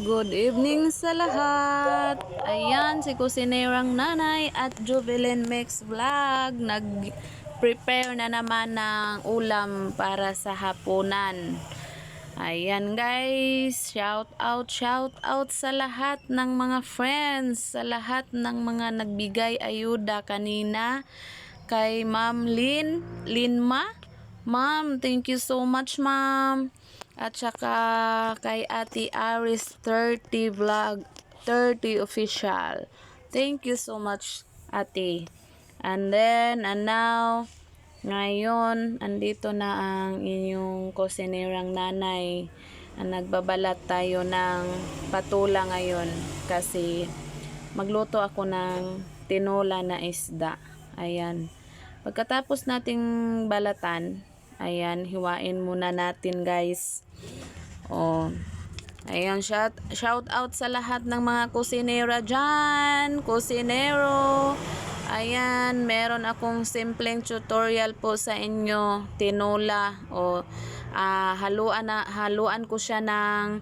Good evening sa lahat. Ayan, si Kusinerang Nanay at Jubilin Mix Vlog. Nag-prepare na naman ng ulam para sa hapunan. Ayan guys, shout out sa lahat ng mga friends, sa lahat ng mga nagbigay ayuda kanina kay Ma'am Linma. Ma'am, thank you so much, Ma'am. At saka kay Ate Aris 30 Vlog, 30 Official. Thank you so much, Ate. And now, ngayon, andito na ang inyong kusinerang nanay. Nagbabalat tayo ng patula ngayon kasi magluto ako ng tinola na isda. Ayan. Pagkatapos nating balatan, ayan, hiwain muna natin guys. Ayan, shout out sa lahat ng mga kusinera dyan, kusinero. Ayan, meron akong simpleng tutorial po sa inyo, tinola haluan ko siya ng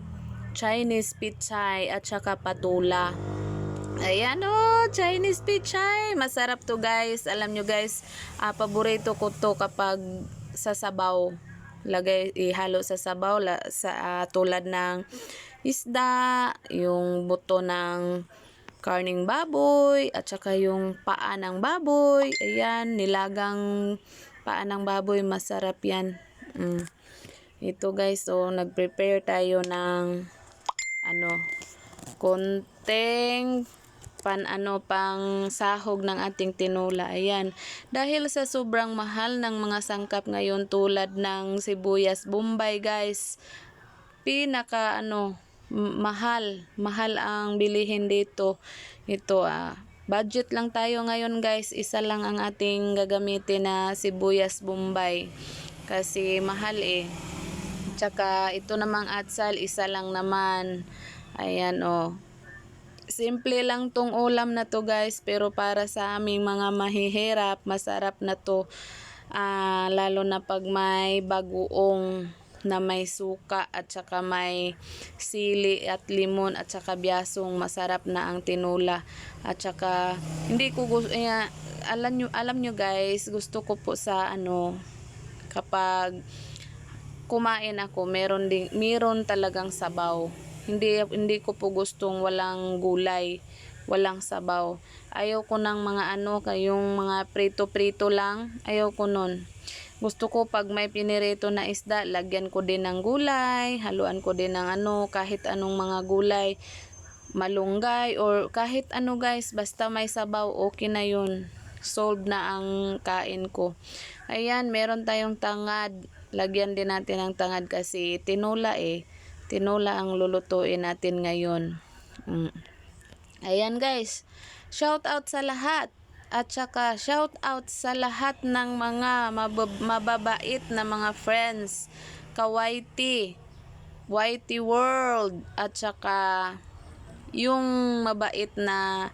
Chinese pichay at saka patula. Ayan Chinese pichay. Masarap to guys. Alam nyo guys, paborito ko to kapag sa sabaw. Ihalo sa sabaw tulad ng isda, yung buto ng karning baboy, at saka yung paa ng baboy. Ayan, nilagang paa ng baboy. Masarap yan. Ito guys, nag-prepare tayo ng konting pang sahog ng ating tinola. Ayan. Dahil sa sobrang mahal ng mga sangkap ngayon tulad ng sibuyas bombay guys. Mahal ang bilihin dito. Ito budget lang tayo ngayon guys. Isa lang ang ating gagamitin na sibuyas bombay. Kasi mahal Tsaka ito namang atsal, isa lang naman. Ayan simple lang tong ulam na to guys, pero para sa aming mga mahihirap, masarap na to. Lalo na pag may bagoong na may suka at saka may sili at limon at saka biyasong, masarap na ang tinola. At saka hindi ko gusto, alam nyo guys, gusto ko po sa kapag kumain ako, meron talagang sabaw. Hindi ko po gustong walang gulay, walang sabaw. Ayaw ko ng mga kayong mga prito-prito lang. Ayaw ko nun. Gusto ko pag may pinirito na isda, lagyan ko din ng gulay, haluan ko din ng kahit anong mga gulay, malunggay or kahit guys, basta may sabaw, okay na yun. Solved na ang kain ko. Ayan, meron tayong tangad. Lagyan din natin ng tangad kasi tinola tinola ang lulutuin natin ngayon. Ayan guys, shout out sa lahat. At saka shout out sa lahat ng mga mababait na mga friends. Kawaiti, YT World, at saka yung mabait na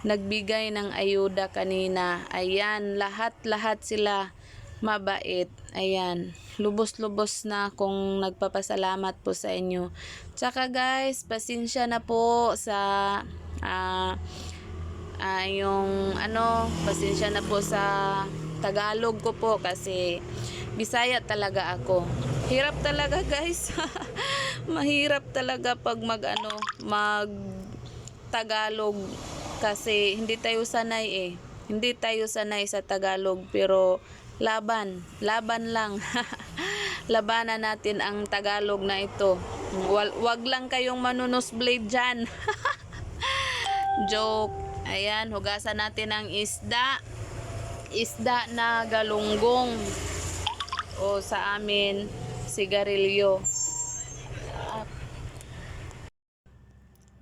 nagbigay ng ayuda kanina. Ayan, lahat sila mabait. Ayan, lubos-lubos na akong nagpapasalamat po sa inyo. Tsaka guys, pasensya na po sa pasensya na po sa Tagalog ko po kasi Bisaya talaga ako. Hirap talaga guys. Mahirap talaga pag mag Tagalog kasi hindi tayo sanay Hindi tayo sanay sa Tagalog, pero laban lang. Labanan natin ang Tagalog na ito. Wag lang kayong manunusblade dyan. Joke. Ayan, hugasan natin ang isda na galunggong sa amin sigarilyo.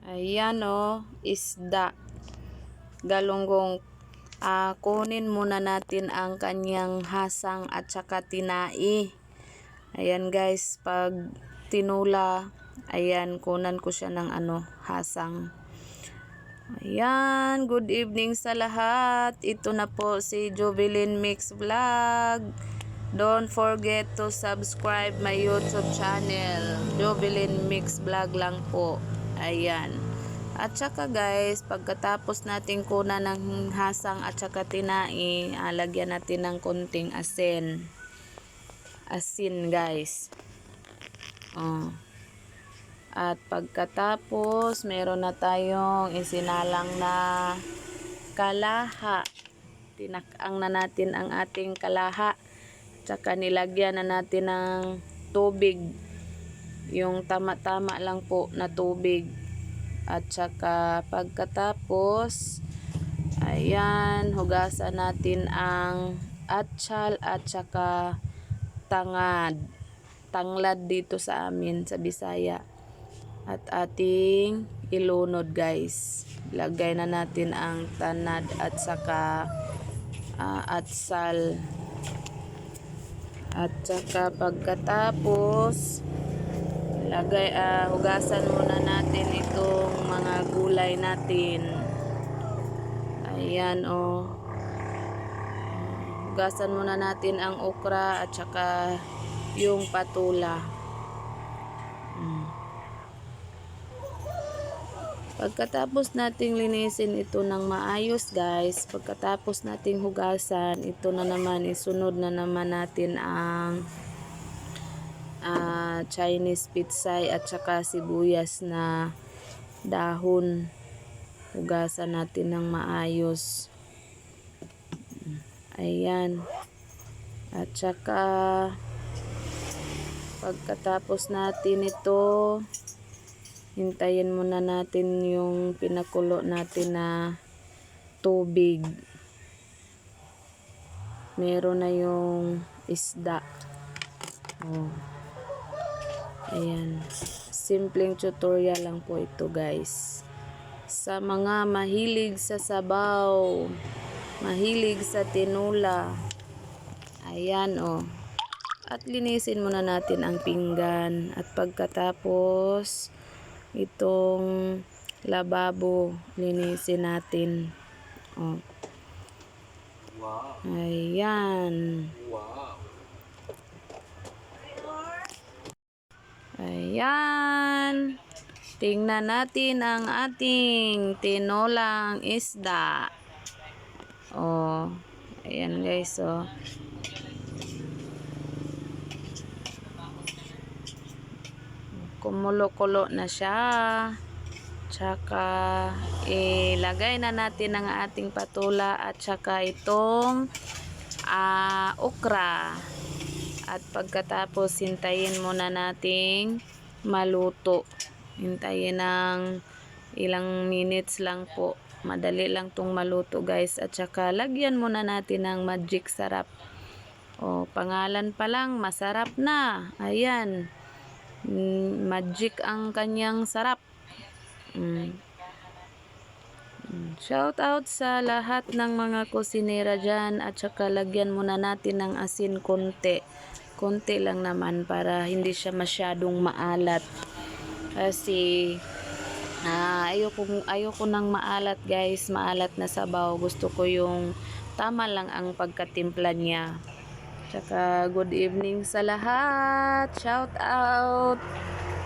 Ayan isda galunggong. Kunin muna natin ang kanyang hasang at saka tinai. Ayan guys, pag tinola, ayan, kunan ko siya ng hasang. Ayan, good evening sa lahat. Ito na po si Jubilin Mix Vlog. Don't forget to subscribe my YouTube channel. Jubilin Mix Vlog lang po. Ayan. At saka guys, pagkatapos natin kunan ng hasang at saka tinai, lagyan natin ng konting asin. Asin guys. Oh. At pagkatapos, meron na tayong isinalang na kalaha. Tinakang na natin ang ating kalaha. Tsaka nilagyan na natin ng tubig. Yung tama-tama lang po na tubig. At saka pagkatapos, ayan, hugasan natin ang atchal at saka tanglad dito sa amin sa Bisaya. At ating ilunod guys. Lagay na natin ang tanad at saka atsal. At saka pagkatapos, hugasan muna natin itong mga gulay natin. Ayan o. Hugasan muna natin ang okra at saka yung patula. Pagkatapos nating linisin ito ng maayos guys, pagkatapos nating hugasan, ito na naman, isunod na naman natin ang Chinese pitsay at saka sibuyas na dahon. Hugasan natin ng maayos. Ayan. At saka pagkatapos natin ito, hintayin muna natin yung pinakulo natin na tubig. Meron na yung isda. Oh. Ayan. Simpleng tutorial lang po ito guys. Sa mga mahilig sa sabaw, mahilig sa tinula. Ayan oh. At linisin muna natin ang pinggan. At pagkatapos, itong lababo, linisin natin. Oh. Wow. Ayan. Wow. Ayan. Tingnan natin ang ating tinolang isda. Oh. Ayan guys, oh. Kumulo-kulo na siya. Tsaka ilagay na natin ang ating patula at tsaka itong okra. At pagkatapos hintayin muna nating maluto. Hintayin ng ilang minutes lang po. Madali lang tong maluto guys. At tsaka lagyan muna natin ng magic sarap. O, pangalan pa lang masarap na. Ayan. Magic ang kanyang sarap. Shout out sa lahat ng mga kusinera dyan. At saka lagyan muna natin ng asin konti. Konti lang naman para hindi siya masyadong maalat. Kasi ayoko nang maalat guys. Maalat na sabaw. Gusto ko yung tama lang ang pagkatimpla niya. Tsaka good evening sa lahat. Shout out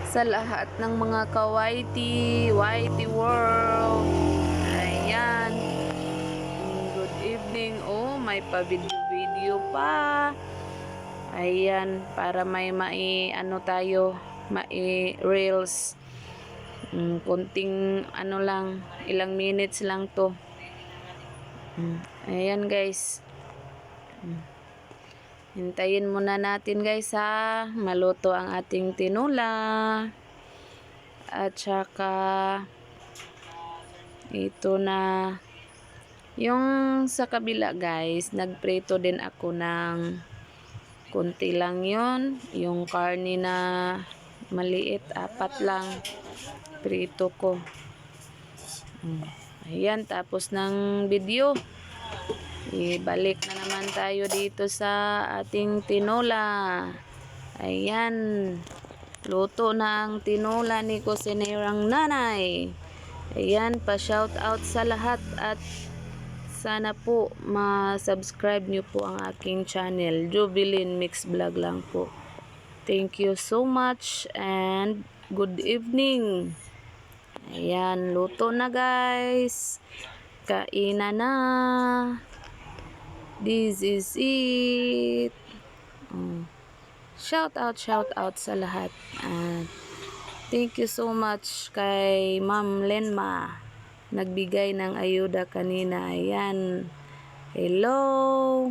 sa lahat ng mga ka-YT world. Ayan. Good evening. Oh, may pa-video pa. Ayan, para may reels. Kunting lang, ilang minutes lang to. Ayan guys. Hintayin muna natin guys ha. Maluto ang ating tinula. At saka ito na. Yung sa kabila guys, nagprito din ako ng kunti lang yon. Yung karne na maliit, 4 lang. Prito ko. Ayan, tapos ng video. Ibalik na naman tayo dito sa ating tinola. Ayan. Luto na ang tinola ni Kusinerang Nanay. Ayan, pa-shout out sa lahat at sana po ma-subscribe nyo po ang aking channel. Jubilin Mix Vlog lang po. Thank you so much and good evening. Ayan, luto na guys. Kainan na. This is it. Shout out sa lahat. Thank you so much kay Ma'am Lenma. Nagbigay ng ayuda kanina. Ayan. Hello.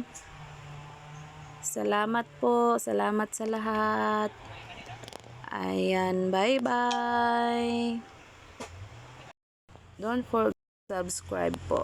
Salamat po. Salamat sa lahat. Ayan. Bye-bye. Don't forget to subscribe po.